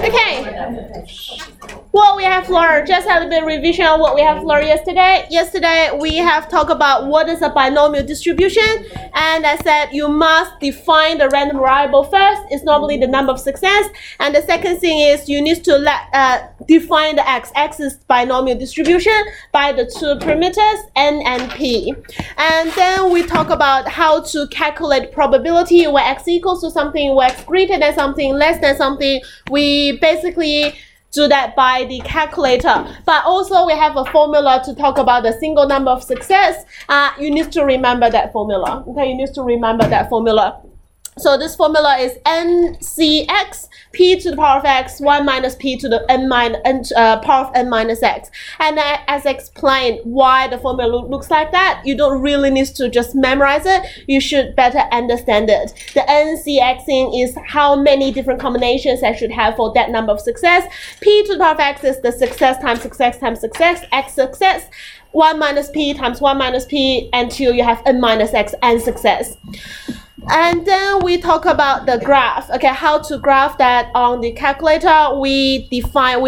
Okay. What we have learned, just a little bit revision on what we have learned yesterday. Yesterday we have talked about what is a binomial distribution, and I said you must define the random variable first. It's normally the number of success, and the second thing is you need to define the x. X is binomial distribution by the two parameters n and p, and then we talk about how to calculate probability where x equals to something, where x greater than something, less than something. We basically do that by the calculator, but also we have a formula to talk about the single number of success. You need to remember that formula. Okay, you need to remember that formula. So this formula is NCX, p to the power of x, 1 minus p to the power of n minus x. And as I explained why the formula looks like that, you don't really need to just memorize it. You should better understand it. The NCX thing is how many different combinations I should have for that number of success. P to the power of x is the success times success times success, x success. 1 minus p times 1 minus p until you have n minus x and success. And then we talk about the graph. Okay, how to graph that on the calculator. We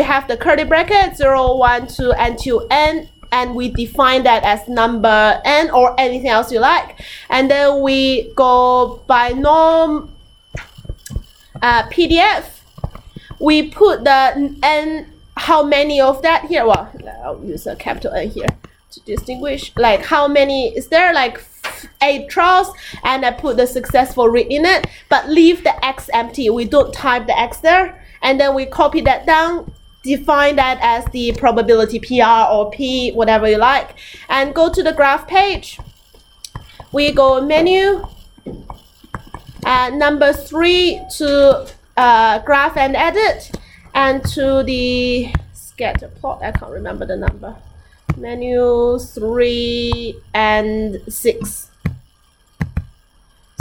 have the curly bracket 0, 1, 2, until n, and we define that as number n or anything else you like. And then we go by norm PDF. We put the n, how many of that here. Well, I'll use a capital N here to distinguish. Like how many is there? Like 8 trials, and I put the successful rate in it, but leave the x empty. We don't type the x there, and then we copy that down, define that as the probability PR or P, whatever you like, and go to the graph page. We go menu, number 3 to graph and edit, and to the scatter plot. I can't remember the number. Menu 3 and 6.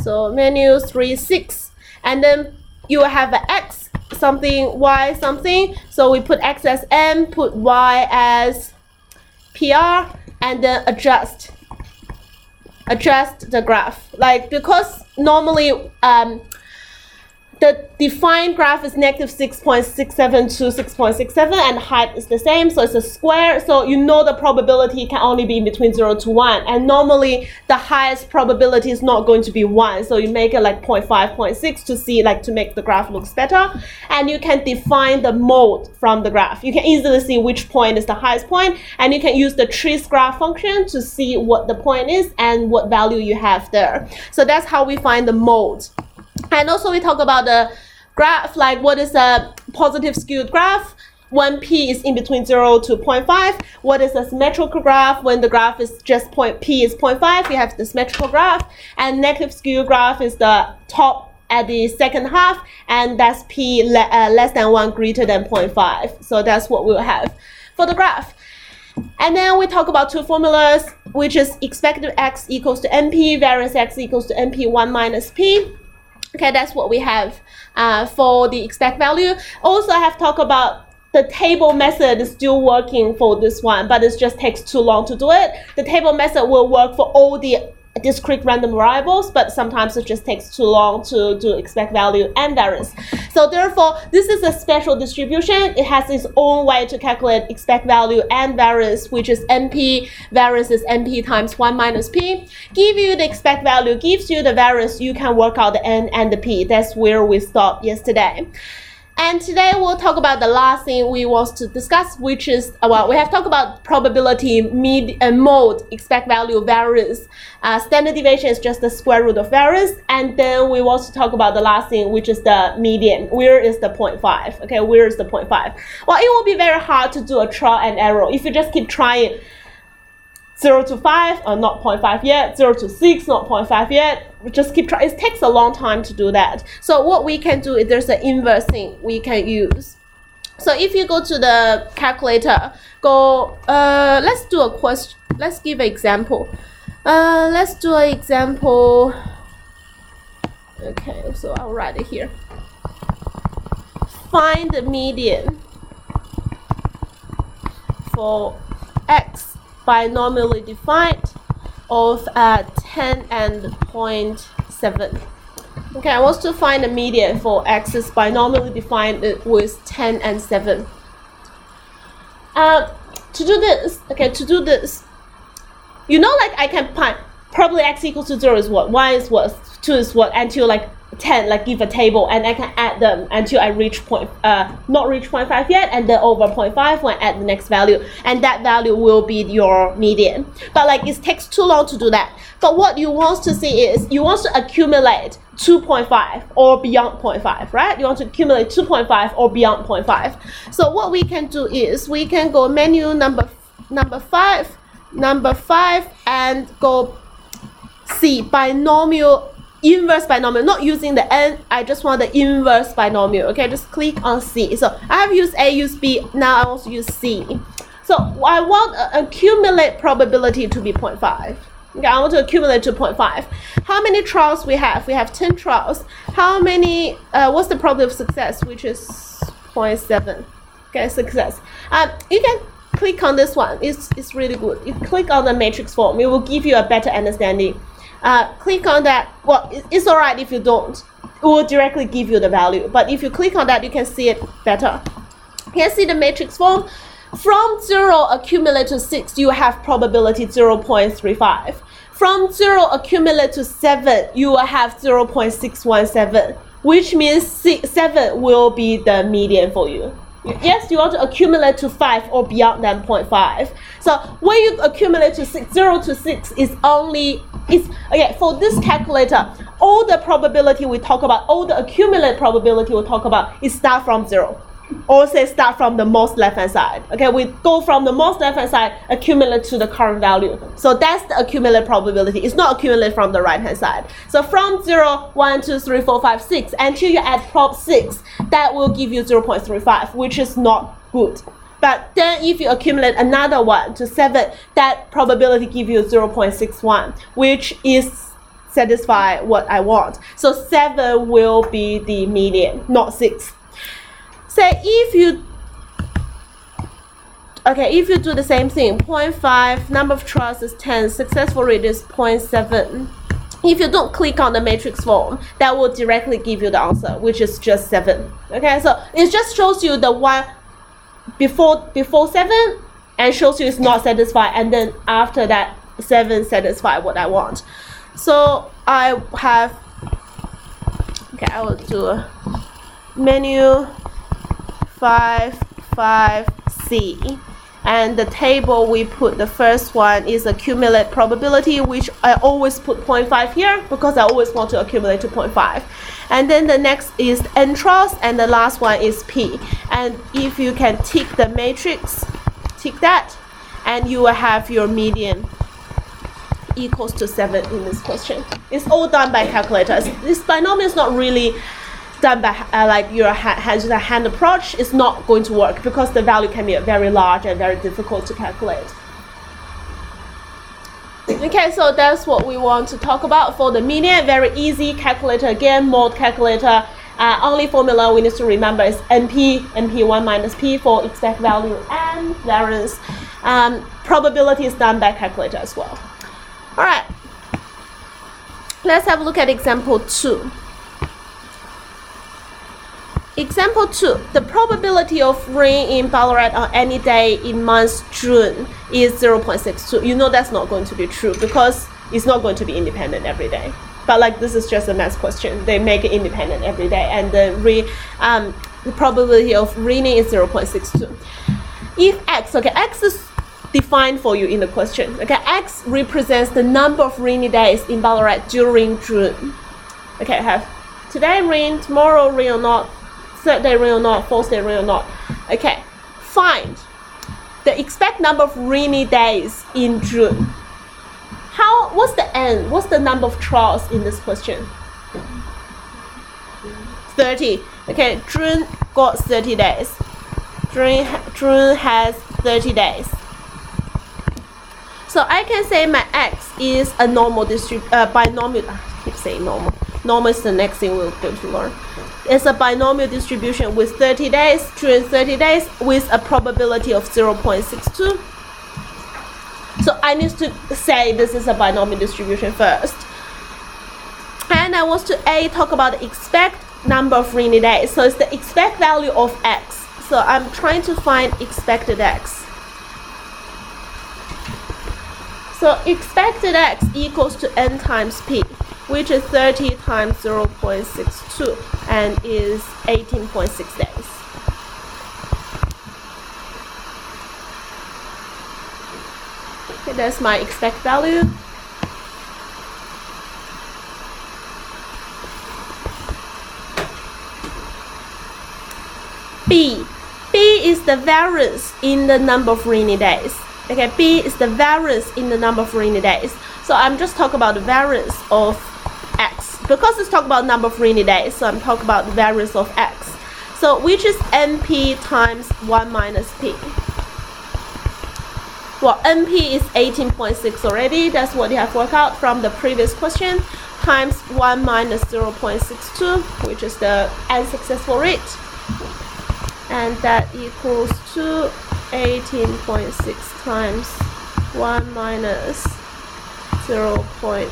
So menu 3, 6, and then you have an x something, y something. So we put x as m, put y as PR, and then adjust the graph. Like, because normally the defined graph is negative 6.67 to 6.67, and height is the same, so it's a square. So you know the probability can only be between 0 to 1, and normally the highest probability is not going to be 1. So you make it like 0.5, 0.6 to see, like, to make the graph looks better. And you can define the mode from the graph. You can easily see which point is the highest point, and you can use the trace graph function to see what the point is and what value you have there. So that's how we find the mode. And also we talk about the graph, like what is a positive skewed graph when p is in between 0 to 0.5. What is a symmetrical graph when the graph is just p is 0.5? We have the symmetrical graph. And negative skewed graph is the top at the second half, and that's p less than 1 greater than 0.5. So that's what we'll have for the graph. And then we talk about 2 formulas, which is expected x equals to np, variance x equals to np 1 minus p. Okay, that's what we have for the expect value. Also, I have talked about the table method is still working for this one, but it just takes too long to do it. The table method will work for all the discrete random variables, but sometimes it just takes too long to do expect value and variance. So therefore, this is a special distribution. It has its own way to calculate expect value and variance, which is NP. Variance is NP times 1 minus P. Give you the expect value, gives you the variance. You can work out the N and the P. That's where we stopped yesterday. And today we'll talk about the last thing we want to discuss, which is, well, we have talked about probability, mode, expect value, variance. Standard deviation is just the square root of variance. And then we want to talk about the last thing, which is the median. Where is the 0.5? Okay, where is the 0.5? Well, it will be very hard to do a trial and error. If you just keep trying 0 to 5, not 0.5 yet, 0 to 6, not 0.5 yet. Just keep trying. It takes a long time to do that. So what we can do is there's an inverse thing we can use. So if you go to the calculator, let's do a question. Let's give an example. Let's do an example. Okay, so I'll write it here. Find the median for x binomially defined of 10 and 0.7. Okay, I want to find the median for x is binomially defined with 10 and 7. To do this, you know, like I can find probably x equals to 0 is what, 1 is what, 2 is what, until like 10, like give a table, and I can add them until I reach not reach 0.5 yet, and then over 0.5 when I add the next value, and that value will be your median. But like it takes too long to do that. But what you want to see is you want to accumulate 2.5 or beyond 0.5, right? You want to accumulate 2.5 or beyond 0.5. So what we can do is we can go menu number 5, and go C, binomial, inverse binomial, not using the n, I just want the inverse binomial. Okay, just click on C. So I have used A, used B, now I want to use C. So I want accumulate probability to be 0.5. Okay, I want to accumulate to 0.5. How many trials we have? We have 10 trials. How many, what's the probability of success, which is 0.7. Okay, success. You can click on this one. It's really good. You click on the matrix form. It will give you a better understanding. Click on that. Well, it's all right if you don't. It will directly give you the value. But if you click on that, you can see it better. You can see the matrix form. From 0 accumulate to 6, you have probability 0.35. From 0 accumulate to 7, you will have 0.617, which means 7 will be the median for you. Yes, you want to accumulate to 5 or beyond than 0.5. So when you accumulate to 6, 0 to 6 is only, okay, for this calculator, all the probability we talk about, all the accumulated probability we talk about is start from 0. Or say start from the most left-hand side. Okay, we go from the most left-hand side, accumulate to the current value. So that's the accumulated probability. It's not accumulated from the right-hand side. So from 0, 1, 2, 3, 4, 5, 6, until you add prob 6, that will give you 0.35, which is not good. But then if you accumulate another 1 to 7, that probability gives you 0.61, which is satisfy what I want. So 7 will be the median, not 6. Say if you do the same thing, 0.5, number of trials is 10, successful rate is 0.7. If you don't click on the matrix form, that will directly give you the answer, which is just 7. Okay, so it just shows you the one before 7 and shows you it's not satisfied, and then after that 7 satisfy what I want. So I will do a menu 5C, and the table we put, the first one is accumulate probability, which I always put 0.5 here because I always want to accumulate to 0.5. And then the next is n trials, and the last one is P. And if you can tick the matrix, tick that, and you will have your median equals to 7 in this question. It's all done by calculators. This binomial is not really done by like your hand approach. Is not going to work because the value can be very large and very difficult to calculate. Okay, so that's what we want to talk about for the median. Very easy calculator again, mode calculator. Only formula we need to remember is NP1 minus P for exact value and variance. Probability is done by calculator as well. All right, let's have a look at example 2. Example 2, the probability of rain in Ballarat on any day in month June is 0.62. You know that's not going to be true because it's not going to be independent every day. But like this is just a math question. They make it independent every day, and the probability of raining is 0.62. If x, okay, x is defined for you in the question. Okay, x represents the number of rainy days in Ballarat during June. Okay, I have today rain, tomorrow rain or not, third day rain or not, fourth day rain or not. Okay, find the exact number of rainy days in June. What's the n? What's the number of trials in this question? 30. Okay, June got 30 days. June has 30 days. So I can say my x is a normal binomial. I keep saying normal. Normal is the next thing we're going to learn. It's a binomial distribution with 30 days, June 30 days, with a probability of 0.62. So I need to say this is a binomial distribution first. And And I want to talk about the expect number of rainy days. So it's the expect value of x. So I'm trying to find expected x. So expected x equals to n times p, which is 30 times 0.62 and is 18.6 days. Okay, that's my expect value. B is the variance in the number of rainy days. Okay, B is the variance in the number of rainy days. So I'm just talking about the variance of x. Because it's talking about number of rainy days, so I'm talking about the variance of x. So which is NP times 1 minus P. Well, NP is 18.6 already. That's what you have worked out from the previous question. Times 1 minus 0.62, which is the unsuccessful rate. And that equals to 18.6 times 1 minus 0.62.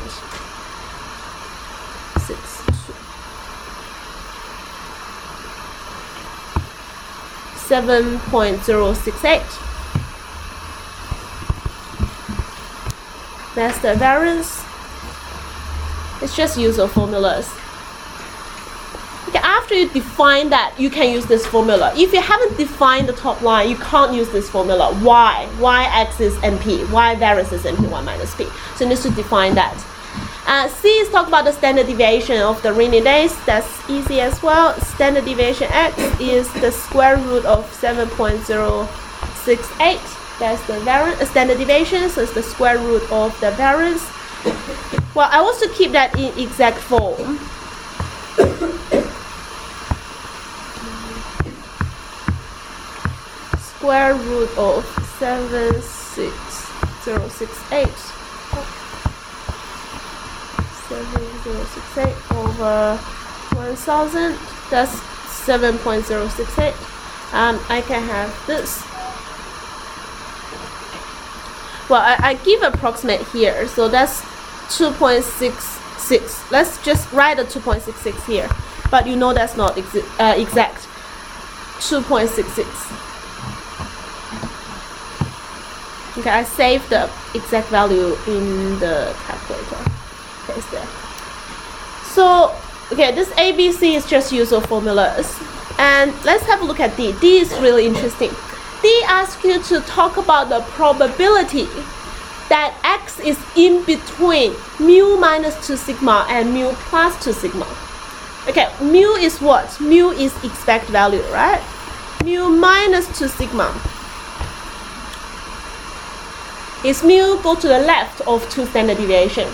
7.068. That's the variance. It's just use of formulas. Okay, after you define that, you can use this formula. If you haven't defined the top line, you can't use this formula. Why? Why x is NP? Why variance is NP1 minus P? So you need to define that. C is talk about the standard deviation of the rainy days. That's easy as well. Standard deviation x is the square root of 7.068. That's the variance, standard deviation, so it's the square root of the variance. Well, I want to keep that in exact form. Square root of 7.068 over 1000. That's 7.068. I can have this. Well, I give approximate here, so that's 2.66. Let's just write a 2.66 here, but you know that's not exact. 2.66. Okay, I saved the exact value in the calculator. Okay, it's there. So, okay, this ABC is just use of formulas. And let's have a look at D. D is really interesting. D asks you to talk about the probability that x is in between mu minus 2 sigma and mu plus 2 sigma. Okay, mu is what? Mu is expect value, right? Mu minus 2 sigma is mu go to the left of 2 standard deviation.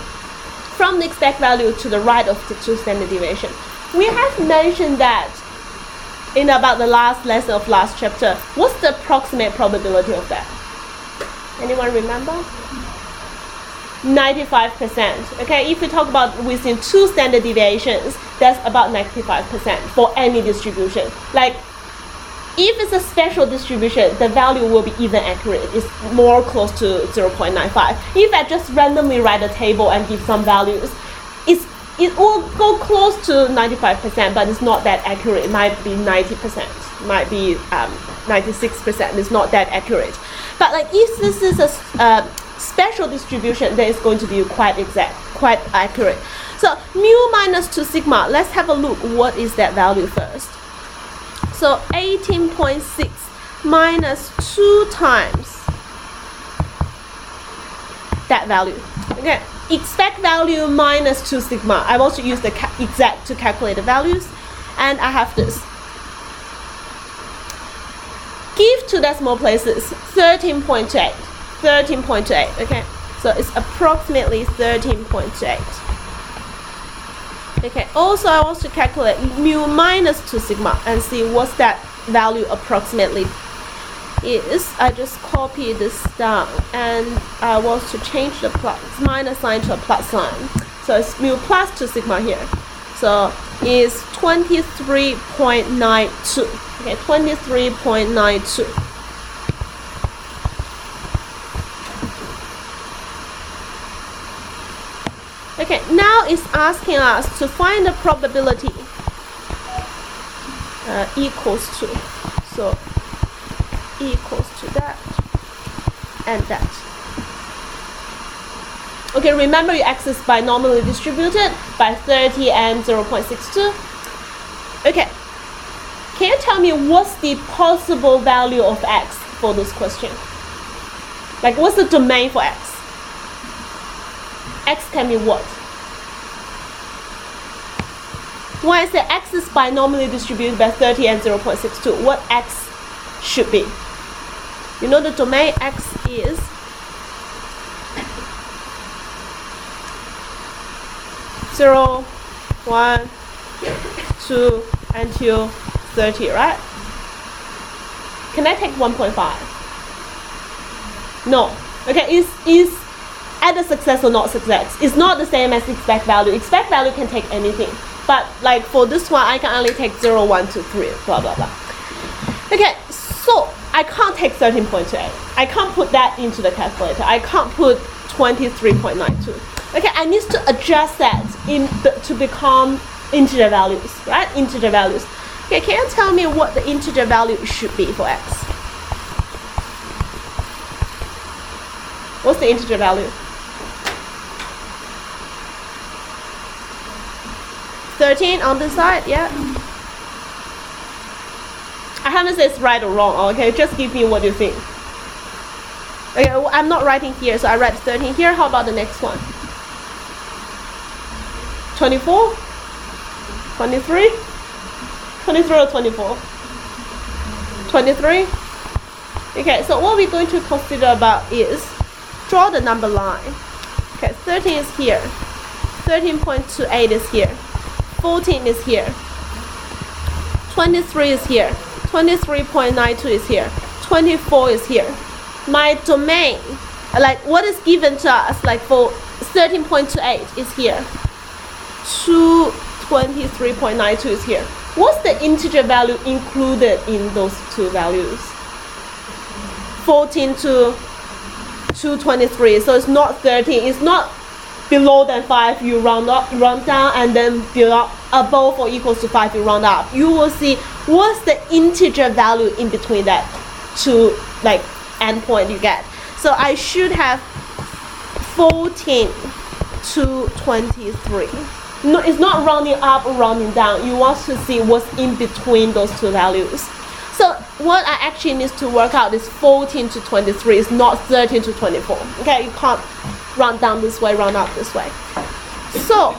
From the expect value to the right of the 2 standard deviation. We have mentioned that in about the last lesson of last chapter. What's the approximate probability of that? Anyone remember? 95%. Okay, if we talk about within 2 standard deviations, that's about 95% for any distribution. Like, if it's a special distribution, the value will be even accurate. It's more close to 0.95. If I just randomly write a table and give some values, it will go close to 95%, but it's not that accurate. It might be 90%, might be 96%. It's not that accurate. But like if this is a special distribution, then it's going to be quite exact, quite accurate. So mu minus 2 sigma. Let's have a look. What is that value first? So 18.6 minus 2 times that value. Okay. Expect value minus 2 sigma. I want to use the exact to calculate the values. And I have this. Give 2 decimal places, 13.28. 13.28, okay? So it's approximately 13.28. Okay, also I want to calculate mu minus 2 sigma and see what's that value approximately is. I just copy this down and I want to change the minus sign to a plus sign. So it's mu plus 2 sigma here. So it's 23.92. Okay, 23.92. Okay, now it's asking us to find the probability equals to, so equals to that and that. Okay, remember your x is binomially distributed by 30 and 0.62. Okay, can you tell me what's the possible value of x for this question? Like, what's the domain for x? X can be what? When I say x is binomially distributed by 30 and 0.62, what x should be? You know the domain x is 0, 1, 2 until 30, right? Can I take 1.5? No. Okay, is either success or not success. It's not the same as expect value. Expect value can take anything. But like for this one, I can only take 0, 1, 2, 3, blah, blah, blah. Okay, so I can't take 13.28. I can't put that into the calculator. I can't put 23.92. Okay, I need to adjust that to become integer values, right? Integer values. Okay, can you tell me what the integer value should be for x? What's the integer value? 13 on this side, yeah? I haven't said it's right or wrong, okay? Just give me what you think. Okay, well, I'm not writing here, so I write 13 here. How about the next one? 24? 23? 23 or 24? 23? Okay, so what we're going to consider about is draw the number line. Okay, 13 is here. 13.28 is here. 14 is here. 23 is here. 23.92 is here. 24 is here. My domain, like what is given to us, like for 13.28 is here. 23.92 is here. What's the integer value included in those two values? 14 to 223. So it's not 13. It's not below than 5. You round up, round down, and then below, above or equals to 5. You round up. You will see what's the integer value in between that two like endpoint you get. So I should have 14 to 23. No, it's not rounding up or rounding down. You want to see what's in between those two values. So what I actually need to work out is 14 to 23. It's not 13 to 24. Okay, you can't round down this way, round up this way. So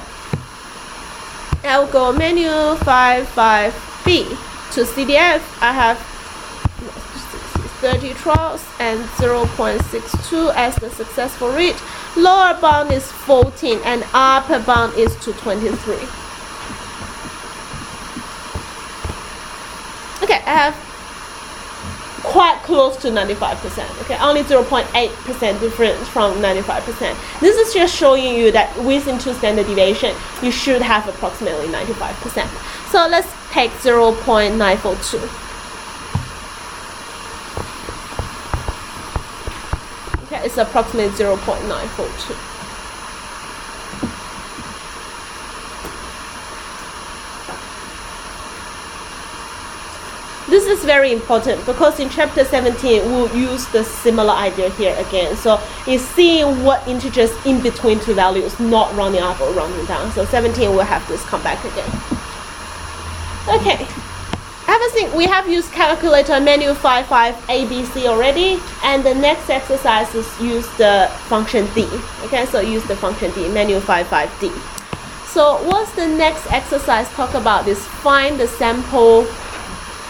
I'll go menu 55B to CDF. I have 30 trials and 0.62 as the successful read. Lower bound is 14 and upper bound is to 23. Okay, I have quite close to 95%. Okay, only 0.8% difference from 95%. This is just showing you that within 2 standard deviation, you should have approximately 95%. So let's take 0.942. Okay, it's approximately 0.942. This is very important because in chapter 17 we'll use the similar idea here again. So it's seeing what integers in between two values, not rounding up or rounding down. So 17 we'll have this come back again. Okay. Everything we have used calculator menu 55 ABC already, and the next exercise is use the function D. Okay, so use the function D, menu 55D. So what's the next exercise talk about is find the sample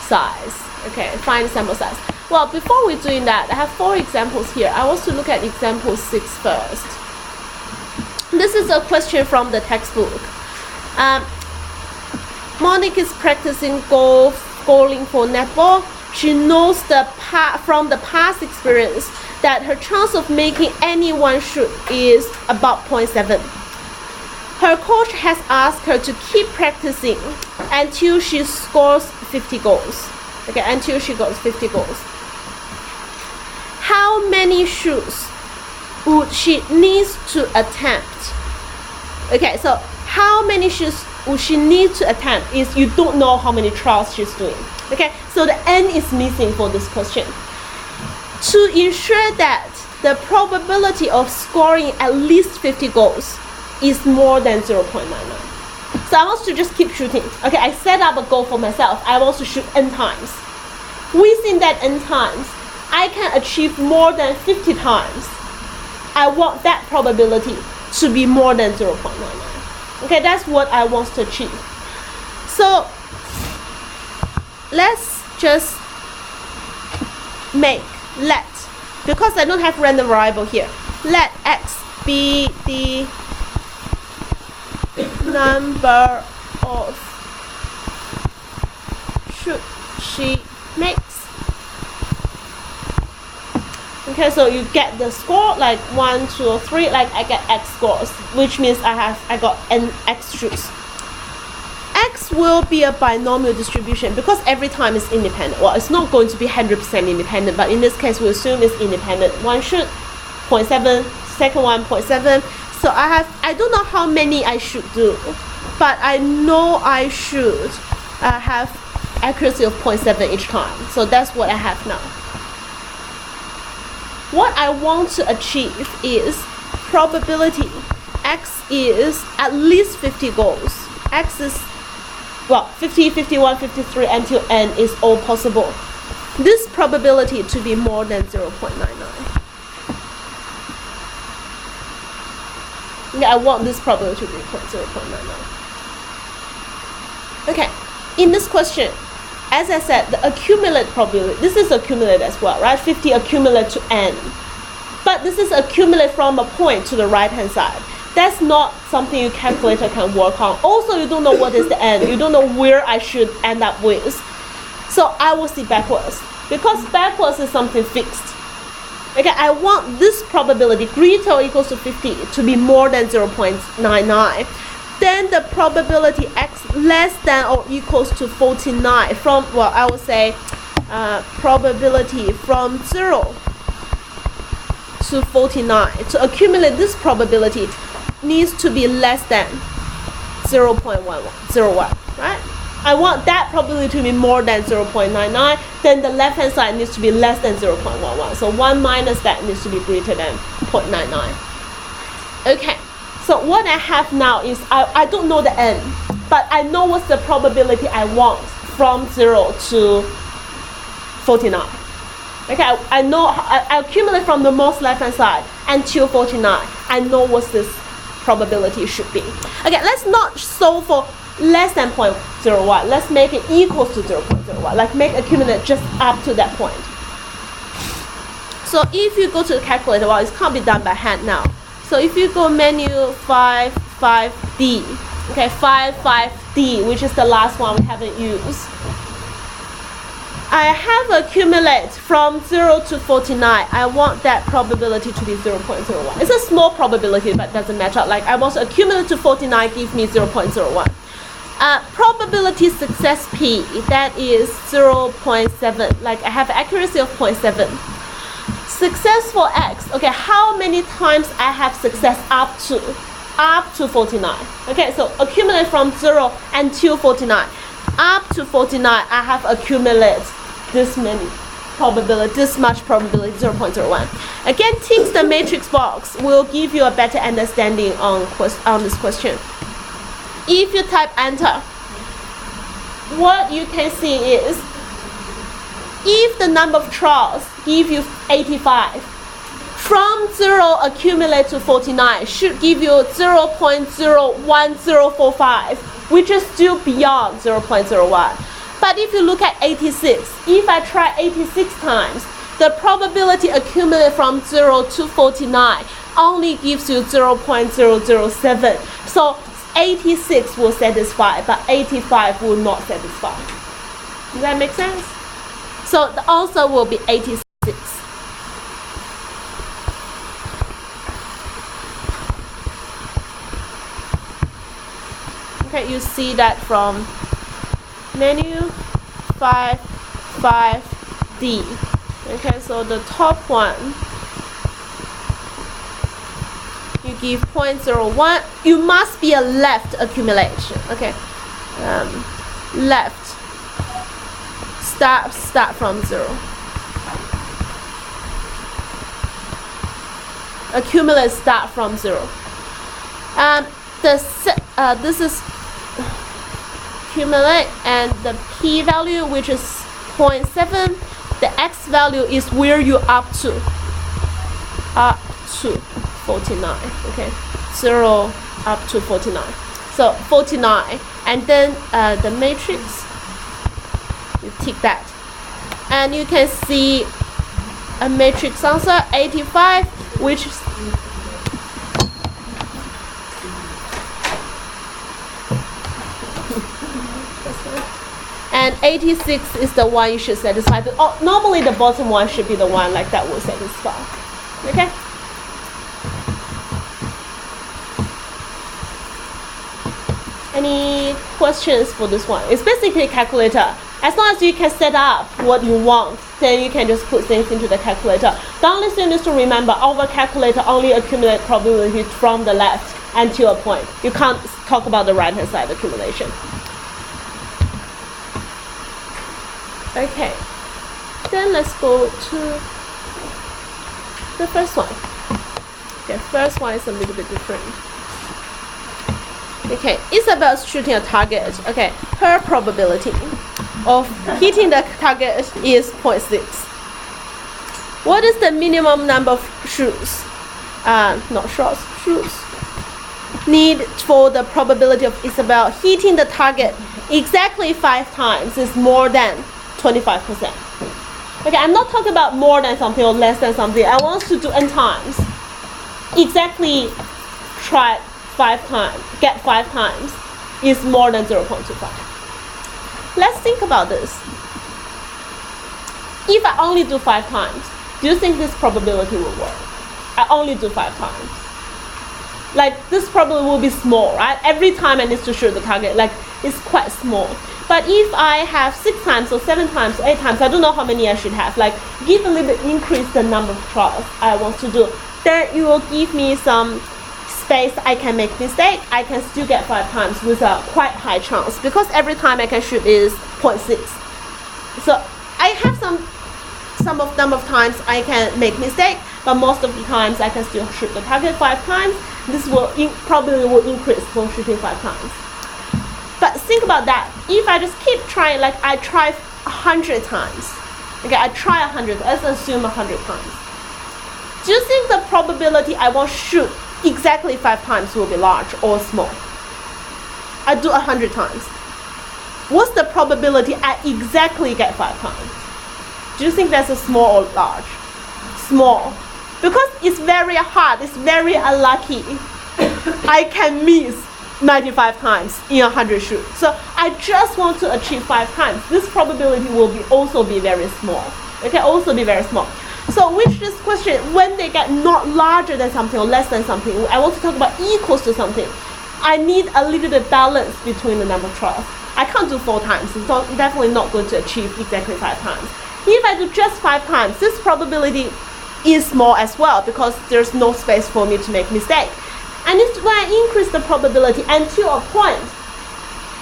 size. Okay, find the sample size. Well, before we're doing that, I have 4 examples here. I want to look at example 6 first. This is a question from the textbook. Monique is practicing goaling for netball. She knows from the past experience that her chance of making any one shoot is about 0.7. Her coach has asked her to keep practicing until she scores 50 goals. Okay, until she got 50 goals. How many shoots would she need to attempt Okay, so how many would she need to attempt is you don't know how many trials she's doing. Okay, so the n is missing for this question. To ensure that the probability of scoring at least 50 goals is more than 0.99. So I want to just keep shooting. Okay, I set up a goal for myself. I want to shoot n times. Within that n times, I can achieve more than 50 times. I want that probability to be more than 0.99. Okay, that's what I want to achieve. So let's just because I don't have random variable here, let x be the number of shoot she makes. Okay, so you get the score like 1, 2, or 3, like I get x scores, which means I got n x shoots. X will be a binomial distribution because every time it's independent. Well, it's not going to be 100% independent, but in this case we assume it's independent. One shoot 0.7, second one 0.7. So I don't know how many I should do, but I know I should have accuracy of 0.7 each time. So that's what I have now. What I want to achieve is probability. X is at least 50 goals. X is, well, 50, 51, 53 until n is all possible. This probability to be more than 0.99. Yeah, I want this probability to be 0.99. Okay, in this question, as I said, the accumulate probability, this is accumulate as well, right? 50 accumulate to n. But this is accumulate from a point to the right-hand side. That's not something your calculator can work on. Also, you don't know what is the n. You don't know where I should end up with. So I will see backwards. Because backwards is something fixed. Okay, I want this probability greater or equals to 50 to be more than 0.99. Then the probability x less than or equals to 49 from, well, I would say probability from 0 to 49. To accumulate this probability needs to be less than 0.101, right? I want that probability to be more than 0.99. Then the left-hand side needs to be less than 0.11. So 1 minus that needs to be greater than 0.99. Okay. So what I have now is, I don't know the n, but I know what's the probability I want from 0 to 49. Okay, I know, I accumulate from the most left-hand side until 49. I know what this probability should be. Okay, let's not solve for less than 0.01. Let's make it equals to 0.01. Like make accumulate just up to that point. So if you go to the calculator, well, it can't be done by hand now. So if you go menu 55D, okay, 55D, which is the last one we haven't used. I have accumulate from 0 to 49. I want that probability to be 0.01. It's a small probability, but doesn't matter. Like I want to accumulate to 49, give me 0.01. Probability success P, that is 0.7. Like I have accuracy of 0.7. Success for x, okay, how many times I have success up to 49. Okay, so accumulate from 0 until 49. Up to 49, I have accumulated this many probability, this much probability, 0.01. Again, tick the matrix box will give you a better understanding on this question. If you type enter, what you can see is if the number of trials give you 85, from 0 accumulate to 49 should give you 0.01045, which is still beyond 0.01. But if you look at 86, if I try 86 times, the probability accumulate from 0 to 49 only gives you 0.007. So 86 will satisfy, but 85 will not satisfy. Does that make sense? So the answer will be 86. Okay, you see that from menu 55D. Okay, so the top one, you give 0.01, you must be a left accumulation. Okay, left. Start from 0. Accumulate start from 0. This is accumulate, and the p-value, which is 0.7. The x value is where you up to 49. Okay, 0 up to 49. So 49, and then the matrix, you tick that, and you can see a matrix answer 85, which is and 86 is the one you should satisfy. Normally the bottom one should be the one like that will satisfy. Okay. Any questions for this one? It's basically a calculator. As long as you can set up what you want, then you can just put things into the calculator. The only thing is to remember, our calculator only accumulates probability from the left until a point. You can't talk about the right-hand side accumulation. Okay, then let's go to the first one. Okay, first one is a little bit different. Okay, Isabel's shooting a target. Okay, her probability of hitting the target is 0.6. What is the minimum number of shoots? Not shots, shoots. Need for the probability of Isabel hitting the target exactly 5 times is more than 25%. Okay, I'm not talking about more than something or less than something. I want to do n times. Exactly try 5 times, get 5 times is more than 0.25. Let's think about this. If I only do 5 times, do you think this probability will work? I only do 5 times. Like, this probably will be small, right? Every time I need to shoot the target, like, it's quite small. But if I have 6 times or 7 times or 8 times, I don't know how many I should have, like, give a little bit, increase the number of trials I want to do, then it will give me some space. I can make mistake. I can still get 5 times with a quite high chance, because every time I can shoot is 0.6. So I have some of number of times I can make mistake, but most of the times I can still shoot the target 5 times. This will probably will increase from shooting 5 times. But think about that. If I just keep trying, like I try 100 times. Okay, I try 100. Let's assume 100 times. Do you think the probability I will shoot exactly 5 times will be large or small? I do 100 times. What's the probability I exactly get 5 times? Do you think that's a small or large? Small. Because it's very hard, it's very unlucky. I can miss 95 times in 100 shoots. So I just want to achieve 5 times. This probability will also be very small. It can also be very small. So with this question, when they get not larger than something or less than something, I want to talk about equals to something. I need a little bit balance between the number of trials. I can't do 4 times. It's definitely not going to achieve exactly 5 times. If I do just 5 times, this probability is small as well, because there's no space for me to make mistake. And when I increase the probability until a point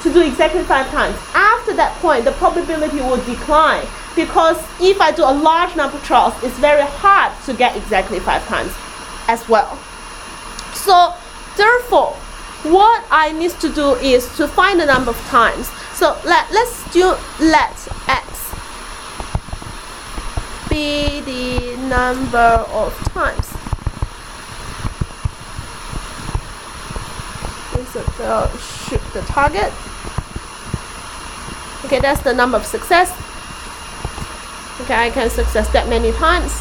to do exactly 5 times, after that point, the probability will decline, because if I do a large number of trials, it's very hard to get exactly 5 times as well. So therefore, what I need to do is to find the number of times. So let's do let x be the number of times Isabel shoot the target. Okay, that's the number of success. Okay, I can success that many times.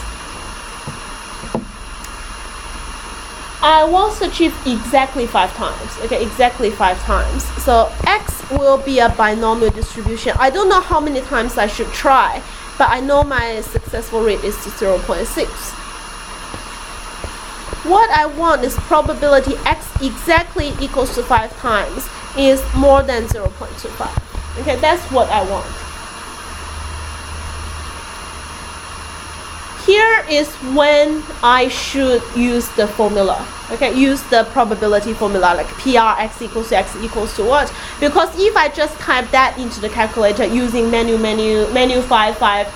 I want to achieve exactly 5 times. Okay, exactly 5 times. So x will be a binomial distribution. I don't know how many times I should try, but I know my successful rate is 0.6. What I want is probability x exactly equals to 5 times is more than 0.25. Okay, that's what I want. here is when I should use the formula. Okay, use the probability formula like PR x equals to what? Because if I just type that into the calculator using menu 55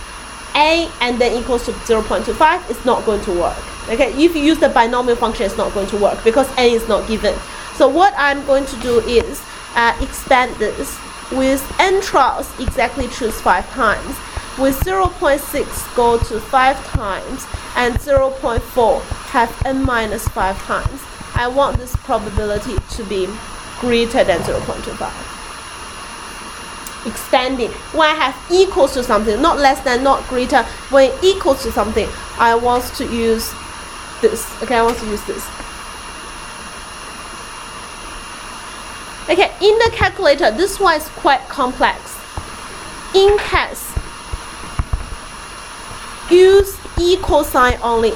a and then equals to 0.25, it's not going to work. Okay, if you use the binomial function, it's not going to work because a is not given. So what I'm going to do is expand this with n trials, exactly choose 5 times. With 0.6 go to 5 times and 0.4 have n minus 5 times. I want this probability to be greater than 0.25. Expanding. When I have equals to something, not less than, not greater, when it equals to something, I want to use this. Okay, I want to use this. Okay, in the calculator, this one is quite complex. In case, use equal sign only.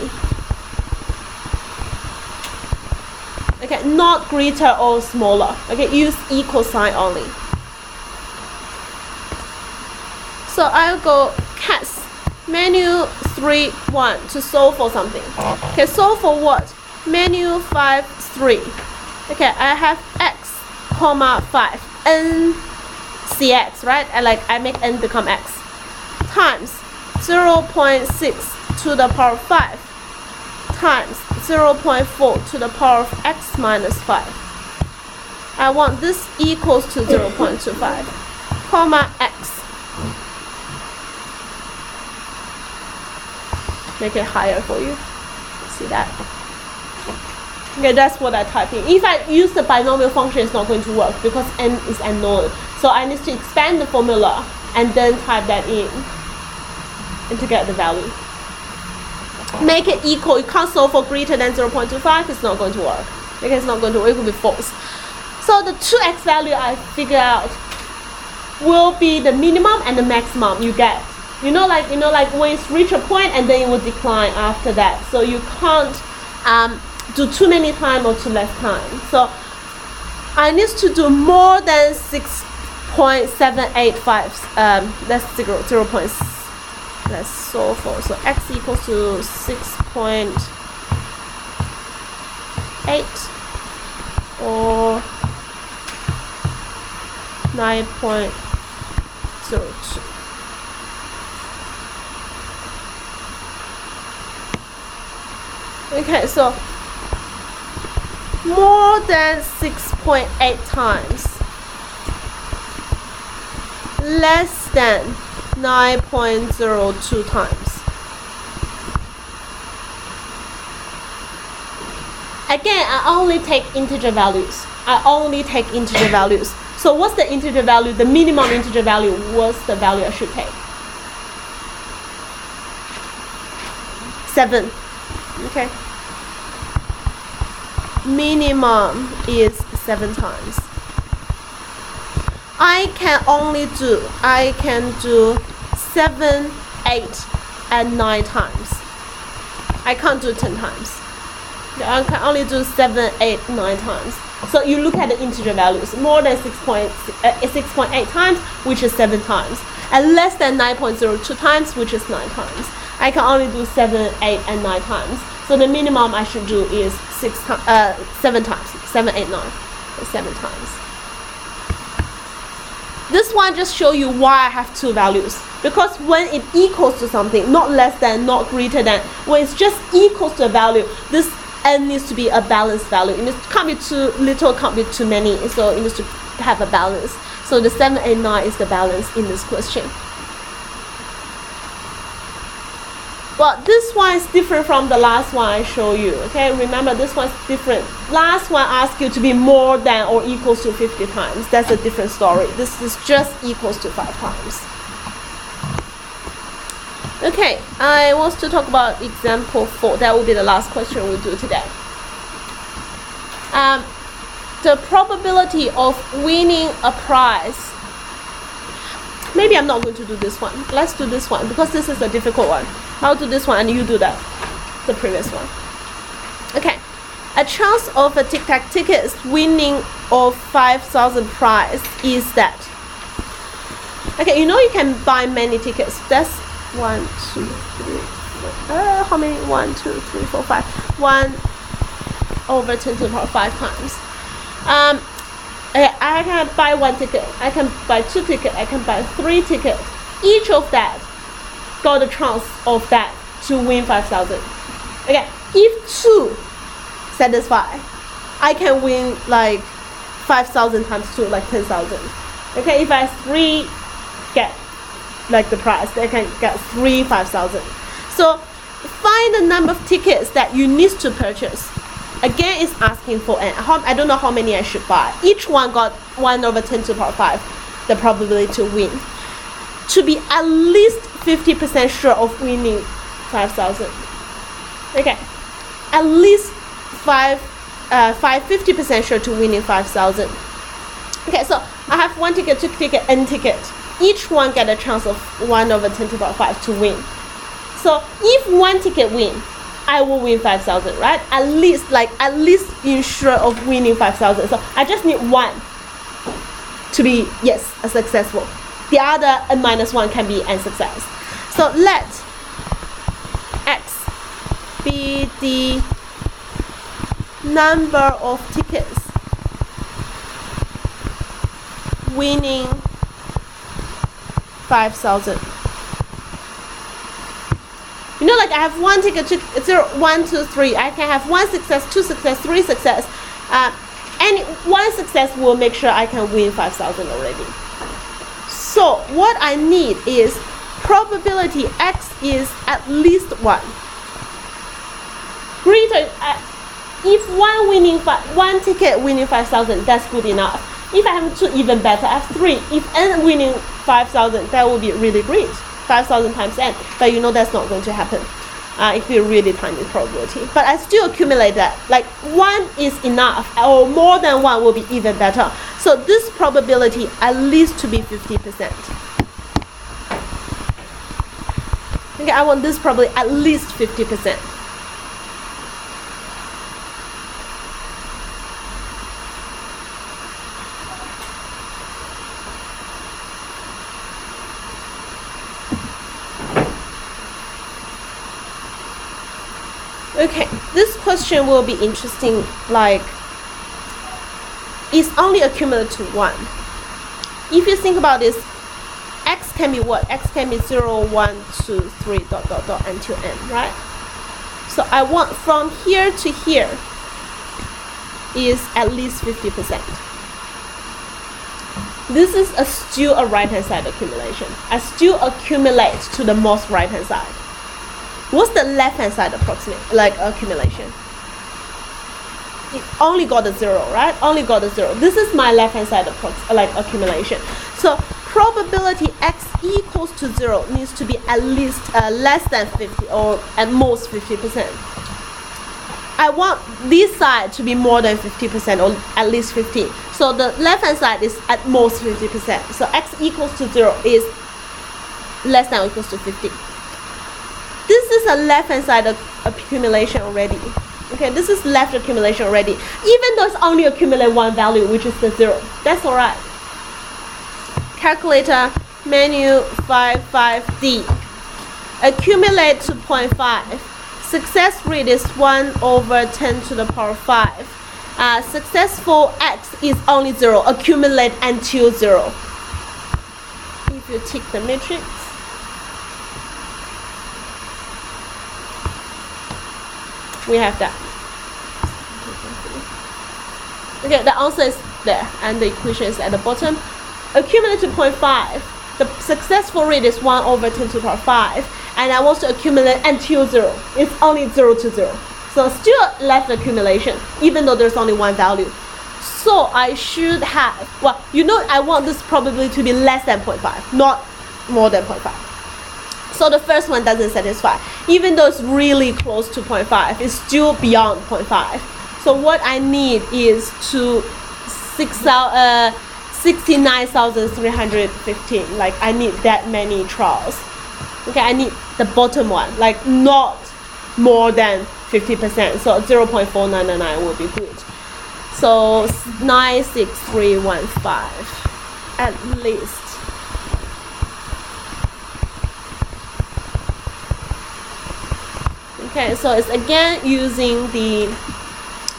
Okay, not greater or smaller. Okay, use equal sign only. So I'll go cast menu 3 1 to solve for something. Okay, solve for what? Menu 5 3. Okay, I have x comma 5 n cx, right? I make n become x times 0.6 to the power of 5 times 0.4 to the power of x minus 5. I want this equals to 0.25 comma x. Make it higher for you. See that? Okay, that's what I type in. If I use the binomial function, it's not going to work because n is unknown. So I need to expand the formula and then type that in and to get the value. Make it equal. You can't solve for greater than 0.25. It's not going to work. Okay, it's not going to work. It will be false. So the 2x value I figure out will be the minimum and the maximum you get. You know, like when it's reach a point and then it will decline after that. So you can't do too many times or too less time. So I need to do more than 6.785. That's 0. Let's solve for. So x equals to 6.8 or 9.02. Okay, so more than 6.8 times, less than 9.02 times. Again, I only take integer values. So what's the integer value? The minimum integer value. What's the value I should take? 7. Okay. Minimum is 7 times. I can do 7, 8, and 9 times. I can't do 10 times. I can only do 7, 8, 9 times. So you look at the integer values. More than 6.8 times, which is 7 times. And less than 9.02 times, which is 9 times. I can only do 7, 8, and 9 times. So the minimum I should do is 7 times. 7, 8, 9. 7 times. This one just show you why I have 2 values. Because when it equals to something, not less than, not greater than, when it's just equals to a value, this n needs to be a balanced value. It can't be too little, can't be too many. So it needs to have a balance. So the 7, 8, 9 is the balance in this question. But this one is different from the last one I show you. Okay, remember this one's different. Last one asks you to be more than or equals to 50 times. That's a different story. This is just equals to 5 times. Okay, I want to talk about example 4. That will be the last question we'll do today. The probability of winning a prize. Maybe I'm not going to do this one. Let's do this one because this is a difficult one. I'll do this one and you do that, the previous one. Okay, a chance of a tic-tac ticket winning of 5,000 prize is that. Okay, you know you can buy many tickets. That's 1, 2, 3, how many? 1, 2, 3, 4, 5. 1 over 10 to the power 5 times. I can buy 1 ticket. I can buy 2 tickets. I can buy 3 tickets. Each of that got a chance of that to win 5,000. Okay, if 2 satisfy, I can win like 5,000 times 2, like 10,000. Okay, if I have 3 get like the price, they can get 3 5,000. So find the number of tickets that you need to purchase. Again, it's asking for n. I don't know how many I should buy. Each one got 1 over 10 to the power 5, the probability to win. To be at least 50% sure of winning 5,000. Okay, at least 50% sure to winning 5,000. Okay, so I have 1 ticket, 2 ticket, n ticket. Each one get a chance of 1 over 10 to the power 5 to win. So if 1 ticket win, I will win 5,000, right? At least ensure of winning 5,000. So I just need 1 to be, yes, a successful. The other n minus 1 can be n success. So let x be the number of tickets winning 5,000. You know, like I have 1 ticket, 0, 1, 2, 3. I can have 1 success, 2 success, 3 success. And 1 success will make sure I can win 5,000 already. So what I need is probability x is at least 1. Greater, if 1 ticket winning 5,000, that's good enough. If I have 2, even better. I have 3. If n winning 5,000, that would be really great. 5,000 times n, but you know that's not going to happen. It will be really tiny probability. But I still accumulate that. Like 1 is enough, or more than 1 will be even better. So this probability at least to be 50%. Okay, I want this probably at least 50%. Okay, this question will be interesting, like, it's only accumulated to 1. If you think about this, x can be what? X can be 0, 1, 2, 3, ... until n, right? So I want from here to here is at least 50%. This is still a right-hand side accumulation. I still accumulate to the most right-hand side. What's the left-hand side approximate, like accumulation? It only got a 0, right? Only got a 0. This is my left-hand side accumulation. So probability x equals to 0 needs to be at least less than 50 or at most 50%. I want this side to be more than 50% or at least 50. So the left-hand side is at most 50%. So x equals to 0 is less than or equals to 50. This is a left-hand side accumulation already. Okay, this is left accumulation already. Even though it's only accumulate 1 value, which is the 0. That's alright. Calculator, menu 55D. Accumulate to 0.5. Success rate is 1 over 10 to the power 5. Successful x is only 0. Accumulate until 0. If you tick the matrix, we have that. Okay, the answer is there, and the equation is at the bottom. Accumulate to 0.5. The successful rate is 1 over 10 to the power 5, and I want to accumulate until 0. It's only 0 to 0. So still left accumulation, even though there's only 1 value. So I should have, well, you know, I want this probability to be less than 0.5, not more than 0.5. So the first one doesn't satisfy. Even though it's really close to 0.5, it's still beyond 0.5. So what I need is to 69,315. Like I need that many trials. Okay, I need the bottom one, like not more than 50%. So 0.4999 will be good. So 96315 at least. Okay, so it's again using the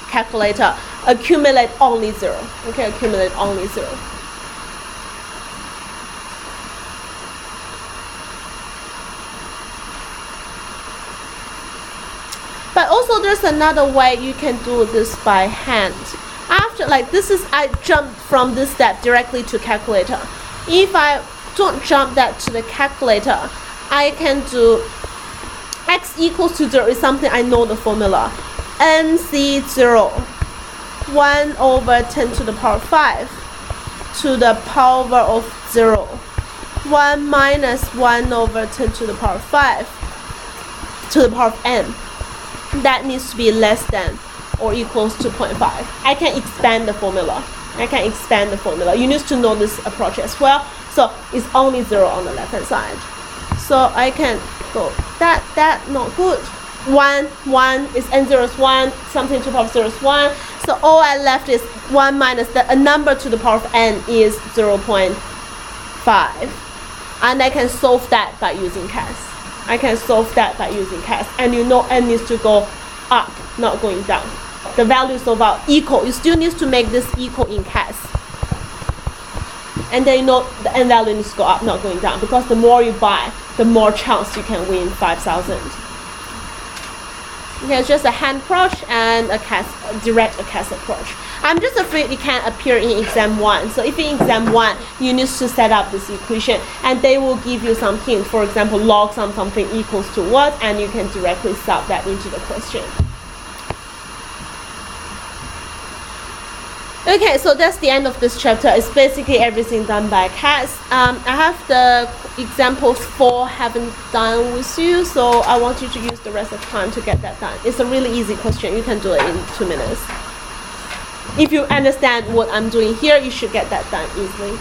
calculator. Accumulate only 0. Okay, accumulate only 0. But also there's another way you can do this by hand. After, like, this is, I jumped from this step directly to calculator. If I don't jump that to the calculator, I can do x equals to 0 is something I know the formula. NC0, 1 over 10 to the power 5 to the power of 0. 1 minus 1 over 10 to the power 5 to the power of n. That needs to be less than or equals to 0.5. I can expand the formula. You need to know this approach as well. So it's only 0 on the left hand side. So I can go that not good. 1 is n0 is 1, something to the power of 0 is 1. So all I left is 1 minus a number to the power of n is 0.5. And I can solve that by using CAS. And you know n needs to go up, not going down. The values of our equal, you still need to make this equal in CAS. And then you know the n value needs to go up, not going down, because the more you buy, the more chance you can win 5,000. Okay, it's just a hand approach and a direct CAS approach. I'm just afraid it can't appear in exam 1. So if in exam 1, you need to set up this equation, and they will give you some hint. For example, log something equals to what, and you can directly solve that into the question. Okay, so that's the end of this chapter. It's basically everything done by CAS. I have the examples 4 haven't done with you, so I want you to use the rest of the time to get that done. It's a really easy question. You can do it in 2 minutes. If you understand what I'm doing here, you should get that done easily.